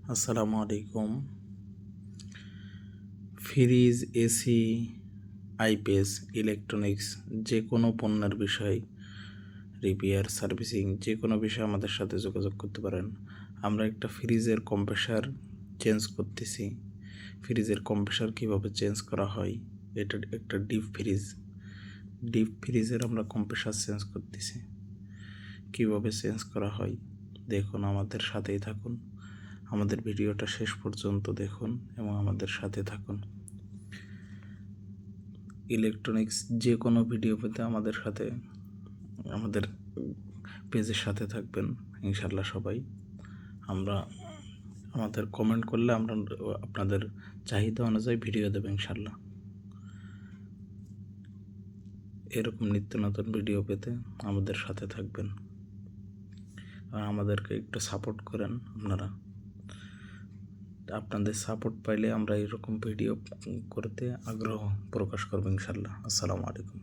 আসসালামু আলাইকুম। Fridge, AC, IPS, electronics যে কোনো পণ্যের বিষয় রিপেয়ার, সার্ভিসিং যে কোনো বিষয়ে আমাদের সাথে যোগাযোগ করতে পারেন। আমরা একটা ফ্রিজের কম্প্রেসার চেঞ্জ করতেছি। ফ্রিজের কম্প্রেসার কীভাবে চেঞ্জ করা হয়, এটা একটা ডিপ ফ্রিজের আমরা কম্প্রেসার চেঞ্জ করতেছি। কীভাবে চেঞ্জ করা হয় দেখুন, আমাদের সাথেই থাকুন। আমাদের ভিডিওটা শেষ পর্যন্ত দেখুন এবং আমাদের সাথে থাকুন। ইলেকট্রনিক্স যে কোনো ভিডিও পেতে আমাদের পেজের সাথে থাকবেন ইনশাল্লাহ। সবাই আমাদের কমেন্ট করলে আমরা আপনাদের চাহিদা অনুযায়ী ভিডিও দেবো ইনশাল্লাহ। এরকম নিত্য নতুন ভিডিও পেতে আমাদের সাথে থাকবেন আর আমাদেরকে একটু সাপোর্ট করেন। আপনাদের সাপোর্ট পাইলে আমরা এরকম ভিডিও করতে আগ্রহ প্রকাশ করবো ইনশাল্লাহ। আসসালামু আলাইকুম।